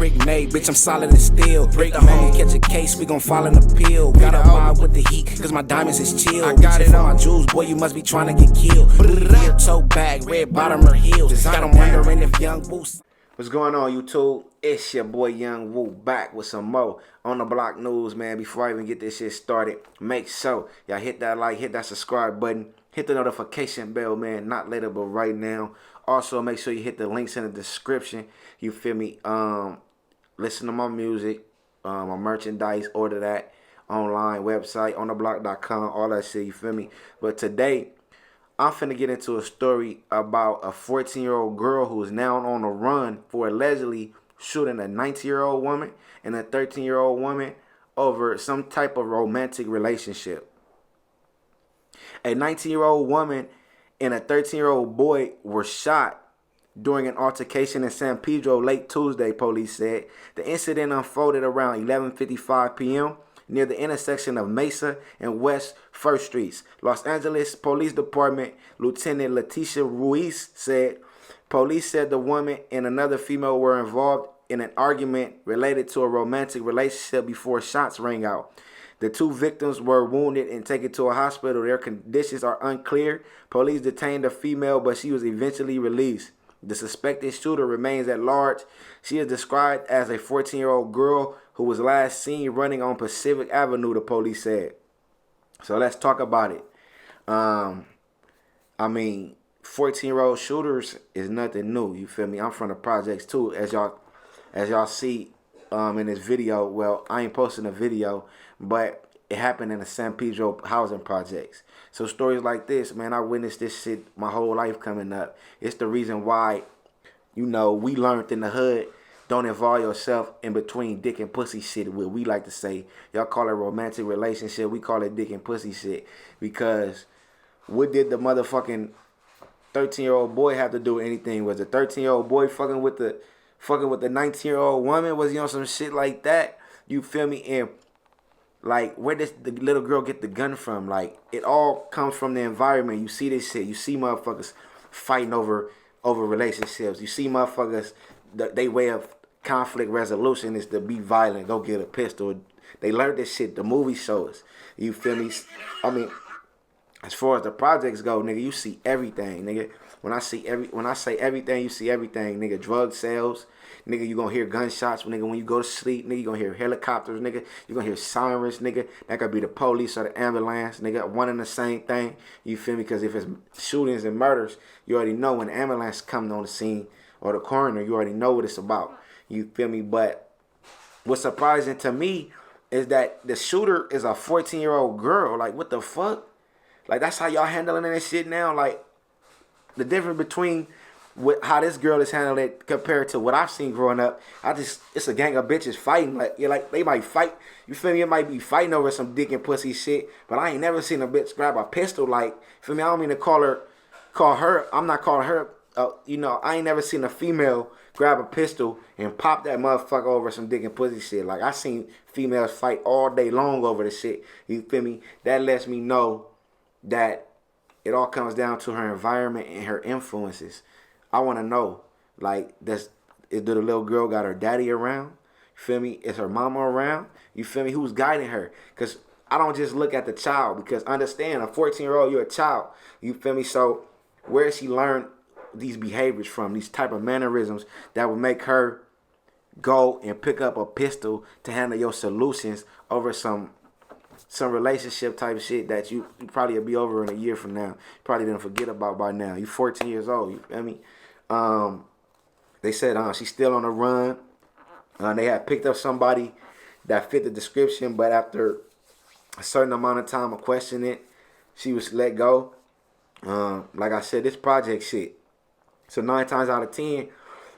brick made, bitch, I'm solid as steel. Brick the homie catch a case, we gon' fall in the pill. Got a vibe with the heat, cause my diamonds is chill. I got it on my jewels, boy, you must be trying to get killed. Real tote bag, red bottom or heels. Got them wondering if Young Woo's. What's going on, YouTube? It's your boy Young Woo back with some more on the block news, man. Before I even get this shit started, make sure y'all hit that like, hit that subscribe button, hit the notification bell, man. Not later, but right now. Also, make sure you hit the links in the description. You feel me? Listen to my music, my merchandise, order that online, website, ontheblock.com, all that shit. You feel me? But today, I'm finna get into a story about a 14-year-old girl who is now on the run for allegedly shooting a 19-year-old woman and a 13-year-old woman over some type of romantic relationship. A 19-year-old woman and a 13-year-old boy were shot during an altercation in San Pedro late Tuesday, police said. The incident unfolded around 11:55 p.m. near the intersection of Mesa and West 1st Streets. Los Angeles Police Department Lieutenant Leticia Ruiz said, police said the woman and another female were involved in an argument related to a romantic relationship before shots rang out. The two victims were wounded and taken to a hospital. Their conditions are unclear. Police detained the female, but she was eventually released. The suspected shooter remains at large. She is described as a 14-year-old girl who was last seen running on Pacific Avenue, the police said. So let's talk about it. I mean, 14-year-old shooters is nothing new. You feel me? I'm from the projects too, as y'all see in this video. Well, I ain't posting a video, but it happened in the San Pedro housing projects. So stories like this, man, I witnessed this shit my whole life coming up. It's the reason why, you know, we learned in the hood, don't involve yourself in between dick and pussy shit, what we like to say. Y'all call it romantic relationship. We call it dick and pussy shit. Because what did the motherfucking 13-year-old boy have to do with anything? Was the 13-year-old boy fucking with the 19-year-old woman? Was he on some shit like that? You feel me? And like, where does the little girl get the gun from? Like, it all comes from the environment. You see this shit. You see motherfuckers fighting over relationships. You see motherfuckers, they way of conflict resolution is to be violent, go get a pistol. They learned this shit. The movie shows. You feel me? I mean, as far as the projects go, nigga, you see everything, nigga. When I say everything, you see everything, nigga. Drug sales, nigga. You gonna hear gunshots, nigga. When you go to sleep, nigga, you gonna hear helicopters, nigga. You gonna hear sirens, nigga. That could be the police or the ambulance, nigga. One and the same thing. You feel me? Because if it's shootings and murders, you already know when the ambulance comes on the scene or the coroner, you already know what it's about. You feel me? But what's surprising to me is that the shooter is a 14-year-old girl. Like, what the fuck? Like, that's how y'all handling this shit now? Like, the difference between how this girl is handling it compared to what I've seen growing up, it's a gang of bitches fighting. Like, yeah, like they might fight. You feel me? It might be fighting over some dick and pussy shit, but I ain't never seen a bitch grab a pistol. Like, feel me? I don't mean to call her. I'm not calling her. You know, I ain't never seen a female grab a pistol and pop that motherfucker over some dick and pussy shit. Like, I seen females fight all day long over the shit. You feel me? That lets me know that it all comes down to her environment and her influences. I want to know, like, do the little girl got her daddy around? You feel me? Is her mama around? You feel me? Who's guiding her? Because I don't just look at the child. Because understand, a 14-year-old, you're a child. You feel me? So where does she learn these behaviors from? These type of mannerisms that would make her go and pick up a pistol to handle your solutions over some relationship type of shit that you probably will be over in a year from now. You probably didn't forget about by now. You 14 years old. You feel me? They said she's still on the run. They had picked up somebody that fit the description, but after a certain amount of time of questioning it, she was let go. Like I said, this project shit. So 9 times out of 10,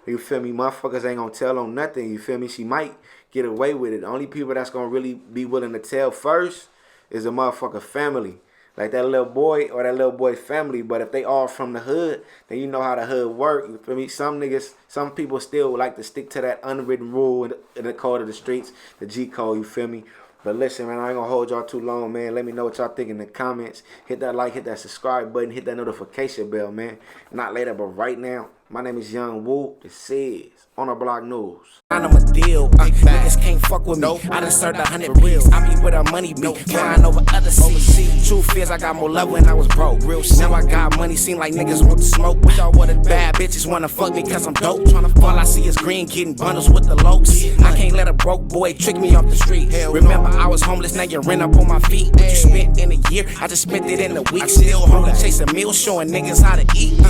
you feel me, motherfuckers ain't gonna tell on nothing. You feel me? She might get away with it. The only people that's gonna really be willing to tell first is the motherfucker family. Like that little boy or that little boy's family. But if they all from the hood, then you know how the hood work. You feel me? Some people still like to stick to that unwritten rule in the code of the streets, the G code, you feel me? But listen, man, I ain't gonna hold y'all too long, man. Let me know what y'all think in the comments. Hit that like, hit that subscribe button, hit that notification bell, man. Not later, but right now. My name is Young Woo. This is On the Block News. I'm a deal. Niggas can't fuck with me. I done served 100 P's. I be where the money be. Flying over other seas. Truth is, I got more love when I was broke. Now I got money, seem like niggas want to smoke. Bad bitches wanna fuck me cause I'm dope. All I see is green, getting bundles with the lokes. I can't let a broke boy trick me off the street. Remember, I was homeless, now you rent up on my feet. What you spent in a year, I just spent it in a week. Still hungry, chasing meals, showing niggas how to eat.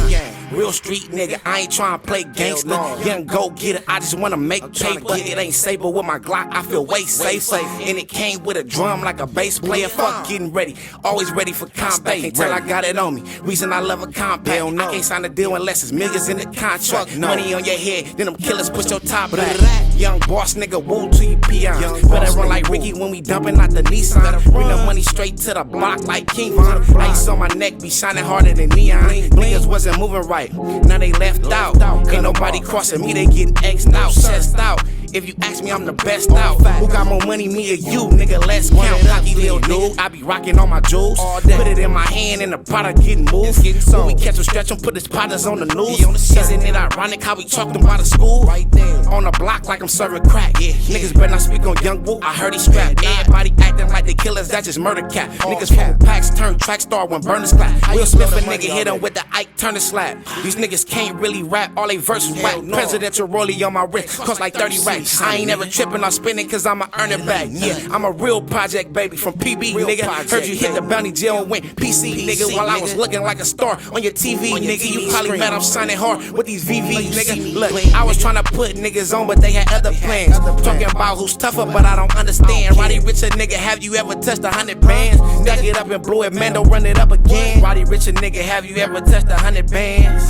Real street nigga, I ain't tryna play gangster. Young go getter, I just wanna make paper. It ain't saber with my Glock, I feel way safer. And it came with a drum like a bass player. Fuck getting ready, always ready for combat. Can't tell I got it on me. Reason I love a compact. I can't sign a deal unless it's millions in the contract. Money on your head, then them killers push your top back. Young boss nigga, woo to you peons. Better run like Ricky when we dumping out the Nissan. Bring the money straight to the block like King Von. Ice on my neck be shining harder than neon. Niggas wasn't moving right, now they left out. Ain't nobody crossing me, they getting X'd out, chest out. If you ask me, I'm the best out. Who got more money, me or you? Nigga, let's count. Cocky little dude, I be rocking all my jewels. Put it in my hand and the product getting moved. When we catch them, stretch them, put his partners on the news. Isn't it ironic how we talking about the school? Right there on the block like I'm serving crack. Niggas better not speak on Young Woo, I heard he strapped. Everybody acting like they killers, that just murder cat. Niggas from packs turn track star when burners clap. Will Smith a nigga hit him with the Ike Turner slap. These niggas can't really rap, all they verses whack. Presidential rollie on my wrist, cost like 30 racks. I ain't never tripping on spending cause I'ma earn it back. Yeah, I'm a real project baby from PB, nigga. Heard you hit the bounty jail and went PC, nigga. While I was looking like a star on your TV, nigga. You probably mad I'm signing hard with these VVs, nigga. Look, I was trying to put niggas on, but they had other plans. Talking about who's tougher, but I don't understand. Roddy Rich a nigga, have you ever touched 100 bands? Stack it up and blow it, man, don't run it up again. Roddy Rich a nigga, have you ever touched 100 bands?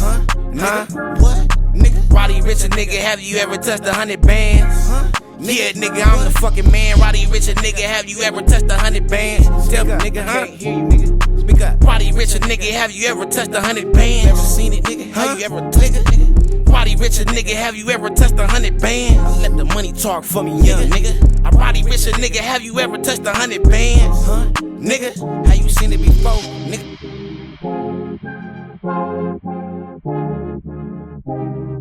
Huh? What? Nigga, Roddy Rich a nigga, have you ever touched 100 bands? Yeah, nigga, I'm the fucking man. Roddy Rich a nigga, have you ever touched 100 bands? Tell me, nigga, huh? Can't hear you, nigga. Speak up. Roddy Rich a nigga, have you ever touched 100 bands? Never seen it, nigga. How you ever touched it, nigga? Roddy Rich a nigga, have you ever touched 100 bands? Let the money talk for me, young nigga. Roddy Rich a nigga, have you ever touched 100 bands? Huh?